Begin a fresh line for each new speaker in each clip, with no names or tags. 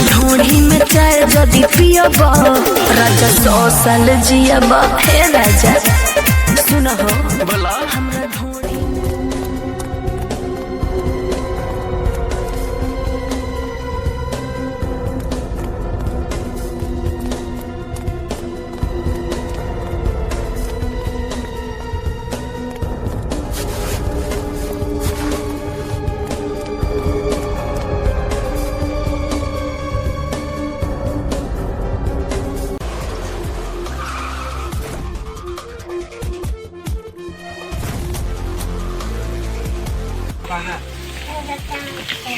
ढोढ़ी में चाय जदि पियब राजा 100 साल जियब। हे राजा सुन हो बोला हमरा ढोढ़ी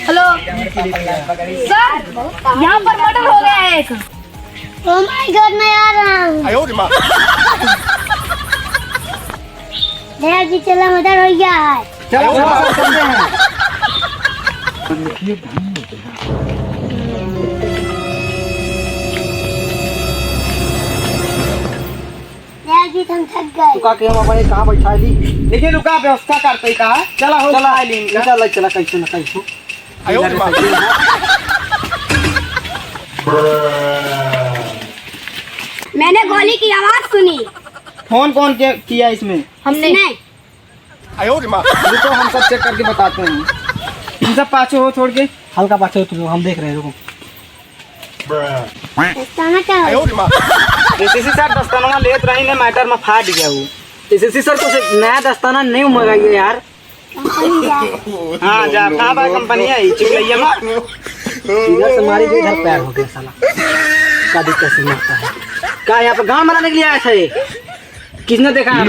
हेलो सर, यहाँ पर मर्डर हो गया है एक।
ओह माय गॉड, मैं आ रहा हूँ। भैया जी चला, मर्डर हो गया है।
चलो चलते हैं।
भैया जी हम थक गए।
रुका के हम अपने कहाँ बैठा ली, लेकिन रुका व्यवस्था करते कहा। चला हो चला चला चला कैसे न कैसे
मैंने गोली की आवाज सुनी।
फोन कौन किया इसमें?
हमने
रुको हम सब चेक करके बताते हैं। तुम सब पाछे हो, छोड़ के हल्का पाछे हो तुम, हम देख रहे हैं। रुको
दस्ताना क्या है?
एसएससी सर दस्ताना लेत रही ने मैटर में फाट गया वो। एसएससी सर कुछ नया दस्ताना नहीं मंगाइए यार। हाँ जा कहाँ बा कंपनी है चिकलैया में। इधर से मारी गई, इधर पैर हो गया साला। क्या दिक्कत से मारता है? क्या यहाँ पे गाँव मनाने के लिए आया था ये? किसने देखा है?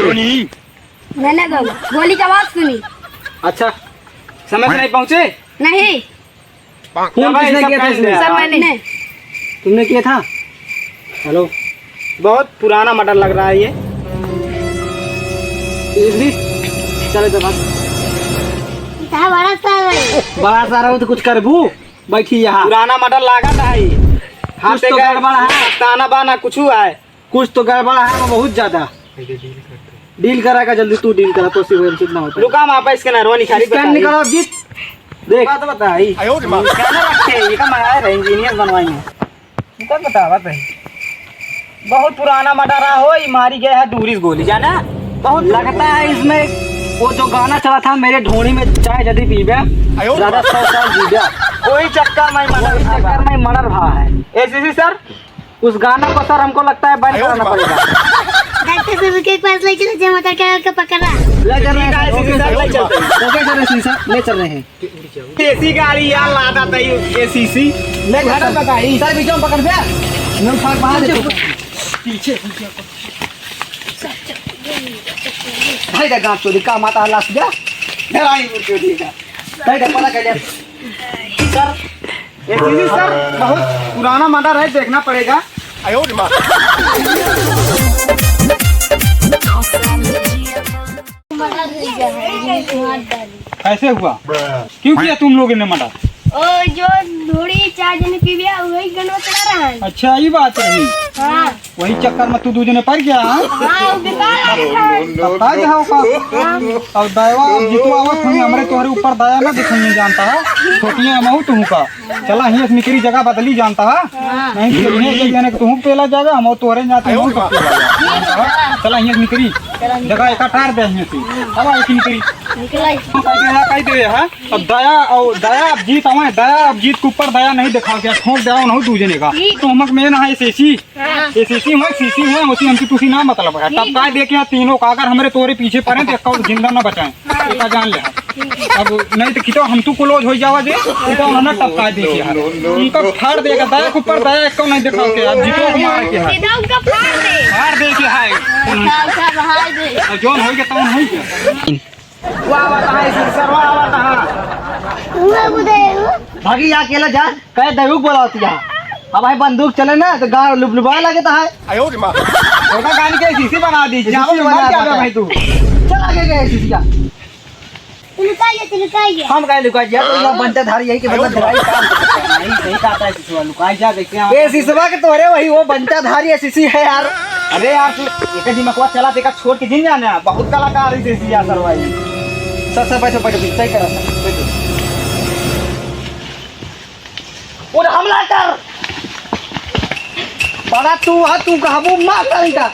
मैंने गोली की आवाज सुनी।
अच्छा समय से नहीं पहुँचे?
नहीं
फोन किसने किया था इसमें?
सर मैंने।
तुमने किया था? हेलो, बहुत पुराना मर्डर लग रहा है ये। चलो तो बड़ा सारा हो तो कुछ करबू। बैठी यहाँ, पुराना मर्डर लगा था ये। हाँ तो गड़बड़ है, ताना बाना कुछ है, कुछ तो गड़बड़ है बहुत ज्यादा। डील करा जल्दी, तू डील करा तो कितना होता है। रुका वहाँ पे इसके नरवानी खाली निकालो जीत देख तो बता ये का मजा इंजीनियर बनवाएंगे बता बहुत पुराना मर्डर हो। ये मारी गया है टूरिस्ट गोली जाना बहुत लगता है इसमें। वो जो गाना चला था मेरे ढोनी में चाय जदी पीबे ज्यादा 100 साल जीबे, कोई चक्कर में मर्डर भा है। एसएससी सर उस गाना को सर हमको लगता है बंद कराना पड़ेगा।
डॉक्टर के पास ले चलो, जमा करके पकड़ा
ले चल रहे हैं एसएससी सर, ले चलते हैं। ओके सर एसएससी सर ले चल रहे हैं। एसी गाड़ी यार लादा था एसएससी ले घर में बताई सर बीच में पकड़ दे हम भाग बाहर पीछे भाई का गांव चोरी का माता लाश गया डराई मुर्गी चोरी का भाई का पता कर ले सर। एसएससी सर बहुत पुराना मर्डर है, देखना पड़ेगा।
कैसे हुआ? क्यों किया तुम लोगों ने मर्डर?
ओ जो ढोड़ी चार जने पीबिया वही गनवा चला रहा है।
अच्छा ये बात रही।
हाँ
वही चक्कर में तू 2 जने पड़ गया।
हाँ वो बेकार
और दया जितु आवत हमें हमरे तोहरे ऊपर दया ना दिखाइए जानता है। छोटियां महू तुम का चला ही निकरी जगह बदली जानता है। नहीं खेलने के तुम पेला जावे हम तोहरे जाते हो चला ही निकरी जगह एक टार दे अब एक निकरी कह दे है। अब दया अब जीत हमें दया अब जीत के ऊपर दया नहीं दिखा गया ठोक दया नहीं दूजे ने का तो हमक में ना है सीसी में सीसी है उसी हमकी तुसी ना मतलब है। तब का देखे तीनों का अगर हमारे तोरे पीछे पड़े तो एक जिंदा ना बचाएं का जान ले। अब नहीं तो खितो हम तू क्लोज हो जावा दे तो ना तब का देखिए उनका फाड़ देगा दया के ऊपर दया एक नहीं दिखा के अब जीतो को मार के है फाड़ दे के है जोन हो के तौन हो के
वाह वाह है सर वाह भागी अकेला जा कहे दरुक बोलाती है। अब भाई बंदूक चले ना तो गाँव लुबलुबा लगे तो है होगा गाड़ी के सीसी बना दी भाई तू चल आगे गए सीसी का हम कहे लुका जा तो बनता धारी यही के बंदा धराई काम नहीं सही कहता है सीसी लुकाई जा देखते हैं ये सीसवा के तोरे वही वो बनता धारी है सीसी है यार। अरे यार तू एक दिमाग चला देखा छोड़ के जिन जाना बहुत कलाकार है सीसी यार सर भाई सर बैठो बैठो सही करा सर बैठो और हमला कर। बड़ा तू कहबू मार करेगा,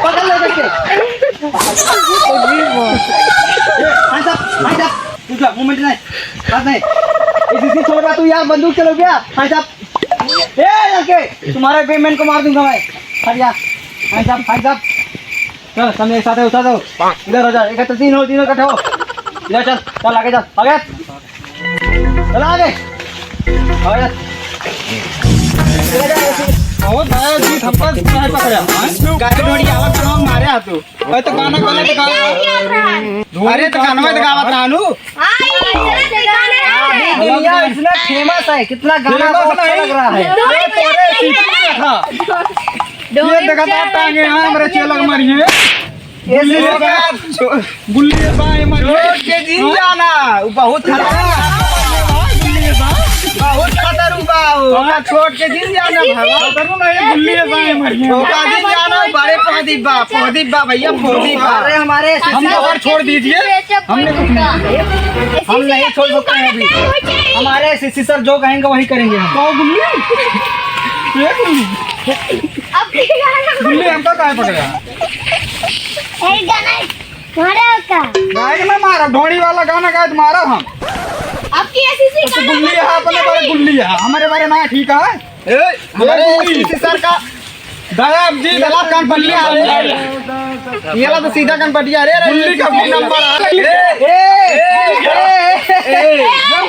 पकड़ ले करके। भाई साहब तू क्या मूवमेंट नहीं, बात नहीं। इसी छोड़ रहा तू यार, बंदूक चलो क्या भाई साहब? लड़के तुम्हारे पेमेंट को मार दूंगा मैं। हट जा भाई साहब। चल समय एक साथ है, उठा दो। इधर हो जा, एक तीनों इकट्ठे हो। इधर चल आगे चल, आगे चल, आगे
और भाई जी थप्पड़ नहीं पकड़ा
गाड़ी ढोड़ी आवत ना मारे आ तू।
भाई तो गाना गलत गा।
अरे तो गाना में गावत रानू। दुनिया इसमें फेमस है, कितना गाना बहुत अच्छा लग रहा है।
ये देखा था टांगे हैं हमारे चेलक मरिए। गुल्ली बाएं मरिए
के जिन जाना बहुत खतरनाक, बहुत खतरनाक बा। छोड़ के जिन जाना
करूँ ना ये गुल्ली बाएं मरिए।
ओका दिन जाना बड़े पौदीप बा भैया, पौदीप बा। अरे हमारे
हमने और छोड़ दीजिए, हमने कुछ नहीं।
हम नहीं छोड़ सकते हैं अभी। हमारे सीसी सर जो कहेंगे वही करेंगे हम।
तो गुल्ली ये गुल्ली हमका काहे पकड़ा? गाय में मारा, ढोड़ी वाला गाना गाय मारा हम।
आपकी ऐसी
तो गुल्ली है अपने बारे, गुल्ली है हमारे बारे ना, ठीक है?
हमारे सीसी सर का
दयाब जी
ये ला कान पल्ली आ रही है, ये ला तो सीधा कान पटिया रे।
गुल्ली का भी नंबर आ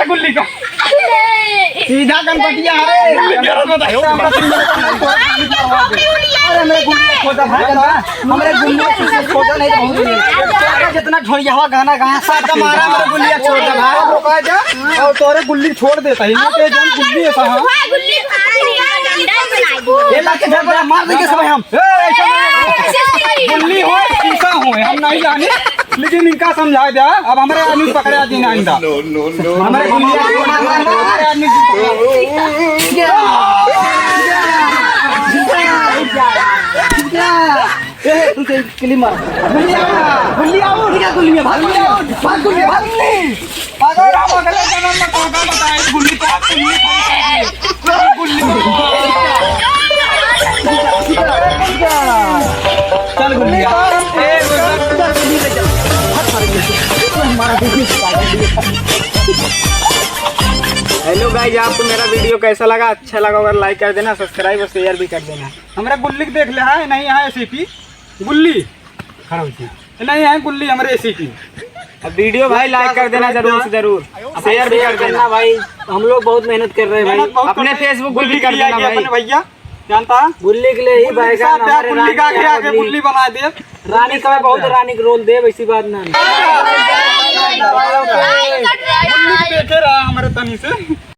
गुल्ली का
सीधा कान पटिया रे। अरे मेरे गुल्ली खोदा भाई ना, हमारे गुल्ली से खोदा नहीं तो बहुत है। जितना ढोलिया हुआ गाना गाया साथ मारा, मेरे गुल्लिया छोड़ दे भाई।
रोका जा और तोरे गुल्ली छोड़ देता ही नहीं, जन गुल्ली है साहब।
ये ला के झगड़ा मार देंगे सब हम।
गुल्ली हो शीशा हो हम नहीं जाने, लेकिन इनका समझा दिया। अब हमारे आदमी पकड़ा दिन आइंदा हमारे हमारे आदमी
किली मार गुल्लिया चल गुल्लिया हेलो गाइस, आपको मेरा वीडियो कैसा लगा? अच्छा लगा अगर लाइक कर देना, सब्सक्राइब और शेयर भी कर देना।
हमारे गुल्ली देख ले है नहीं है एसीपी गुल्ली खड़ा होती नहीं है गुल्ली हमारे एसीपी।
अब वीडियो भाई लाइक कर देना जरूर से जरूर, शेयर भी कर देना भाई। हम लोग बहुत मेहनत कर रहे हैं भाई, अपने फेसबुक पे भी कर देना भाई।
भैया जानता
गुल्ली के लिए ही भाई
गुल्ली का आगे गुल्ली बना दे,
रानी का बहुत रानी का रोल दे, वैसी बात ना।
देखे रहा हमारे तनी से।